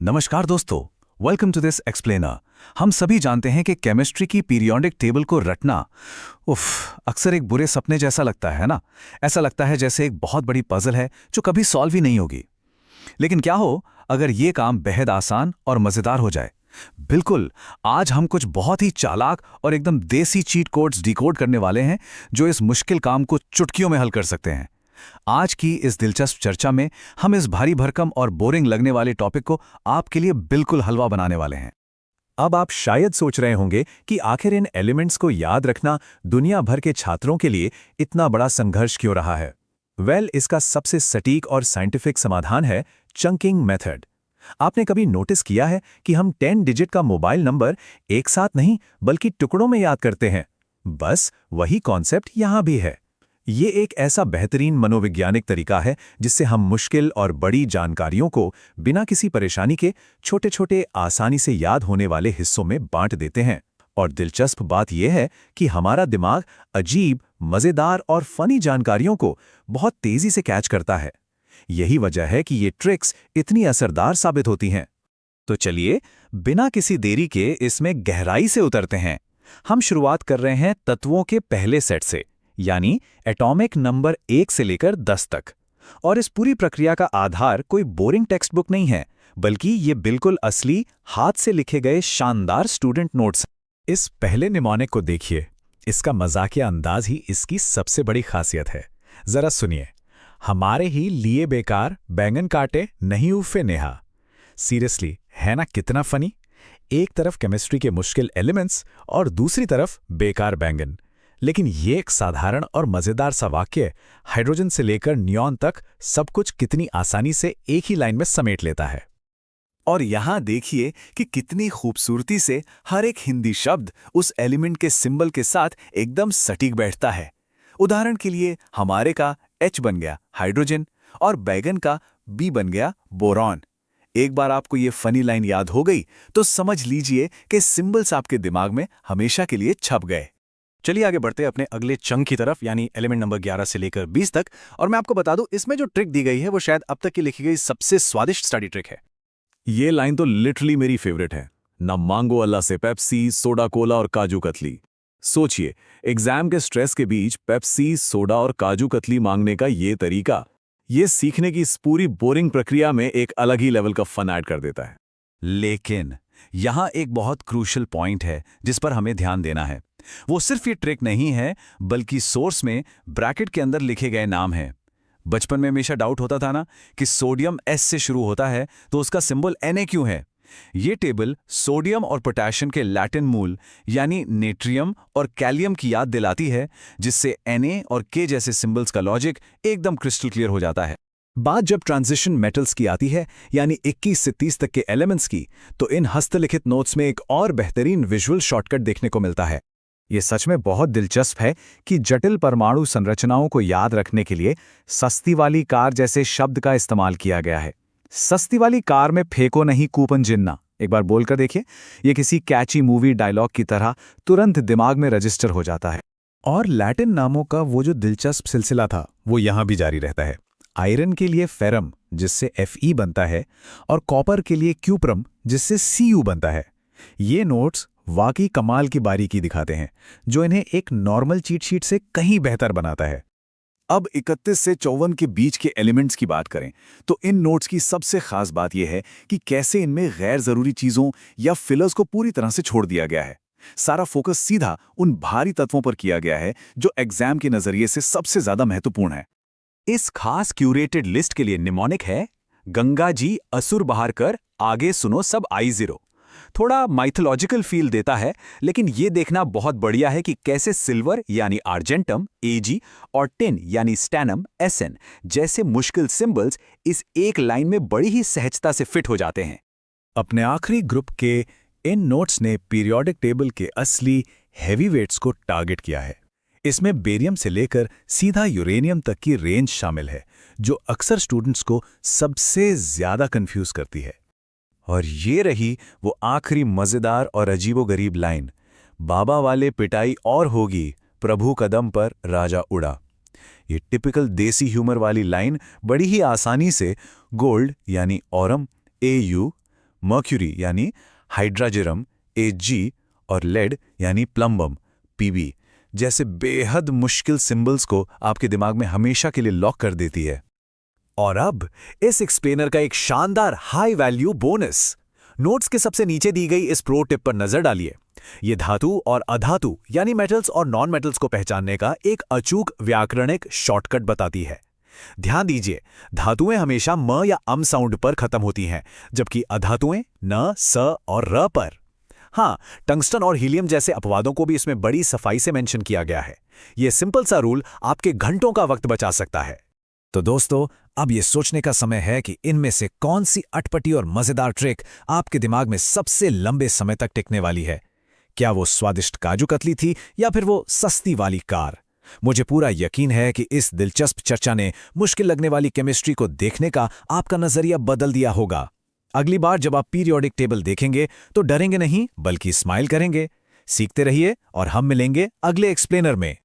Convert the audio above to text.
नमस्कार दोस्तों, welcome to this explainer. हम सभी जानते हैं कि केमिस्ट्री की पीरियोडिक टेबल को रटना अक्सर एक बुरे सपने जैसा लगता है ना। ऐसा लगता है जैसे एक बहुत बड़ी पजल है जो कभी सॉल्व ही नहीं होगी। लेकिन क्या हो अगर ये काम बेहद आसान और मजेदार हो जाए। बिल्कुल, आज हम कुछ बहुत ही चालाक और एकदम देसी चीट कोड्स डिकोड करने वाले हैं जो इस मुश्किल काम को चुटकियों में हल कर सकते हैं। आज की इस दिलचस्प चर्चा में हम इस भारी भरकम और बोरिंग लगने वाले टॉपिक को आपके लिए बिल्कुल हलवा बनाने वाले हैं। अब आप शायद सोच रहे होंगे कि आखिर इन एलिमेंट्स को याद रखना दुनिया भर के छात्रों के लिए इतना बड़ा संघर्ष क्यों रहा है। इसका सबसे सटीक और साइंटिफिक समाधान है चंकिंग मेथड। आपने कभी नोटिस किया है कि हम 10 डिजिट का मोबाइल नंबर एक साथ नहीं बल्कि टुकड़ों में याद करते हैं। बस वही कॉन्सेप्ट यहां भी है। ये एक ऐसा बेहतरीन मनोवैज्ञानिक तरीका है जिससे हम मुश्किल और बड़ी जानकारियों को बिना किसी परेशानी के छोटे छोटे आसानी से याद होने वाले हिस्सों में बांट देते हैं। और दिलचस्प बात यह है कि हमारा दिमाग अजीब, मजेदार और फनी जानकारियों को बहुत तेजी से कैच करता है। यही वजह है कि ये ट्रिक्स इतनी असरदार साबित होती हैं। तो चलिए बिना किसी देरी के इसमें गहराई से उतरते हैं। हम शुरुआत कर रहे हैं तत्वों के पहले सेट से, यानी एटॉमिक नंबर 1 से लेकर 10 तक। और इस पूरी प्रक्रिया का आधार कोई बोरिंग टेक्स्ट बुक नहीं है, बल्कि ये बिल्कुल असली हाथ से लिखे गए शानदार स्टूडेंट नोट्स। इस पहले निमोनिक को देखिए। इसका मजाकिया अंदाज ही इसकी सबसे बड़ी खासियत है। जरा सुनिए। हमारे ही लिए बेकार बैंगन काटे नहीं उफे नेहा। सीरियसली, है ना कितना फनी। एक तरफ केमिस्ट्री के मुश्किल एलिमेंट्स और दूसरी तरफ बेकार बैंगन। लेकिन ये एक साधारण और मजेदार सा वाक्य हाइड्रोजन से लेकर नियॉन तक सब कुछ कितनी आसानी से एक ही लाइन में समेट लेता है। और यहां देखिए कि कितनी खूबसूरती से हर एक हिंदी शब्द उस एलिमेंट के सिंबल के साथ एकदम सटीक बैठता है। उदाहरण के लिए हमारे का H बन गया हाइड्रोजन और बैगन का B बन गया बोरॉन। एक बार आपको ये फनी लाइन याद हो गई तो समझ लीजिए कि सिंबल्स आपके दिमाग में हमेशा के लिए छप गए। चलिए आगे बढ़ते हैं अपने अगले चंक की तरफ, यानी एलिमेंट नंबर 11 से लेकर 20 तक। और मैं आपको बता दूं, इसमें जो ट्रिक दी गई है वो शायद अब तक की लिखी गई सबसे स्वादिष्ट स्टडी ट्रिक है। ये लाइन तो लिटरली मेरी फेवरेट है। ना मांगो अल्लाह से पेप्सी, सोडा कोला और काजू कतली। सोचिए, एग्जाम के स्ट्रेस के बीच पेप्सी, सोडा और काजू कतली मांगने का ये तरीका, ये सीखने की इस पूरी बोरिंग प्रक्रिया में एक अलग ही लेवल का फन ऐड कर देता है। लेकिन यहां एक बहुत क्रूशियल पॉइंट है जिस पर हमें ध्यान देना है। वो सिर्फ ये ट्रिक नहीं है, बल्कि सोर्स में ब्रैकेट के अंदर लिखे गए नाम हैं। बचपन में हमेशा डाउट होता था ना कि सोडियम S से शुरू होता है तो उसका सिंबल Na क्यों है। ये टेबल सोडियम और पोटेशियम के लैटिन मूल यानी नेट्रियम और कैलियम की याद दिलाती है, जिससे Na और K जैसे सिंबल्स का लॉजिक एकदम क्रिस्टल क्लियर हो जाता है। बात जब ट्रांजिशन मेटल्स की आती है, यानी 21 से 30 तक के एलिमेंट्स की, तो इन हस्तलिखित नोट्स में एक और बेहतरीन विजुअल शॉर्टकट देखने को मिलता है। ये सच में बहुत दिलचस्प है कि जटिल परमाणु संरचनाओं को याद रखने के लिए सस्ती वाली कार जैसे शब्द का इस्तेमाल किया गया है। सस्ती वाली कार में फेंको नहीं कूपन जिन्ना, एक बार बोलकर देखिए। ये किसी कैची मूवी डायलॉग की तरह तुरंत दिमाग में रजिस्टर हो जाता है। और लैटिन नामों का वो जो दिलचस्प सिलसिला था वो यहां भी जारी रहता है। आयरन के लिए फेरम, जिससे Fe बनता है, और कॉपर के लिए क्यूप्रम, जिससे Cu बनता है। ये नोट्स वाकई कमाल की बारीकी दिखाते हैं, जो इन्हें एक नॉर्मल चीट शीट से कहीं बेहतर बनाता है। अब 31 से 54 के बीच के एलिमेंट्स की बात करें तो इन नोट्स की सबसे खास बात यह है कि कैसे इनमें गैर जरूरी चीजों या फिलर्स को पूरी तरह से छोड़ दिया गया है। सारा फोकस सीधा उन भारी तत्वों पर किया गया है जो एग्जाम के नजरिए से सबसे ज्यादा महत्वपूर्ण है। इस खास क्यूरेटेड लिस्ट के लिए निमोनिक है गंगा जी असुर बहार कर आगे सुनो सब I0। थोड़ा माइथोलॉजिकल फील देता है, लेकिन ये देखना बहुत बढ़िया है कि कैसे सिल्वर यानी आर्जेंटम Ag और टिन यानी स्टैनम Sn जैसे मुश्किल सिंबल्स इस एक लाइन में बड़ी ही सहजता से फिट हो जाते हैं। अपने आखिरी ग्रुप के इन नोट्स ने पीरियोडिक टेबल के असली हैवीवेट्स को टारगेट किया है। इसमें बेरियम से लेकर सीधा यूरेनियम तक की रेंज शामिल है, जो अक्सर स्टूडेंट्स को सबसे ज्यादा कंफ्यूज करती है। और ये रही वो आखिरी मजेदार और अजीबोगरीब लाइन, बाबा वाले पिटाई और होगी, प्रभु कदम पर राजा उड़ा। ये टिपिकल देसी ह्यूमर वाली लाइन बड़ी ही आसानी से गोल्ड यानी औरम Au, मर्क्यूरी यानी हाइड्राजेरम Hg और लेड यानी प्लम्बम Pb जैसे बेहद मुश्किल सिंबल्स को आपके दिमाग में हमेशा के लिए लॉक कर देती है। और अब इस एक्सप्लेनर का एक शानदार हाई वैल्यू बोनस। नोट्स के सबसे नीचे दी गई इस प्रो टिप पर नजर डालिए। ये धातु और अधातु यानी मेटल्स और नॉन मेटल्स को पहचानने का एक अचूक व्याकरणिक शॉर्टकट बताती है। ध्यान दीजिए, धातुएं हमेशा म या अम साउंड पर खत्म होती हैं, जबकि अधातुएं न, स और र पर। हाँ, टंगस्टन और हीलियम जैसे अपवादों को भी इसमें बड़ी सफाई से मेंशन किया गया है। यह सिंपल सा रूल आपके घंटों का वक्त बचा सकता है। तो दोस्तों, अब ये सोचने का समय है कि इनमें से कौन सी अटपटी और मजेदार ट्रिक आपके दिमाग में सबसे लंबे समय तक टिकने वाली है। क्या वो स्वादिष्ट काजू कतली थी या फिर वो सस्ती वाली कार? मुझे पूरा यकीन है कि इस दिलचस्प चर्चा ने मुश्किल लगने वाली केमिस्ट्री को देखने का आपका नजरिया बदल दिया होगा। अगली बार जब आप पीरियोडिक टेबल देखेंगे तो डरेंगे नहीं, बल्कि स्माइल करेंगे। सीखते रहिए और हम मिलेंगे अगले एक्सप्लेनर में।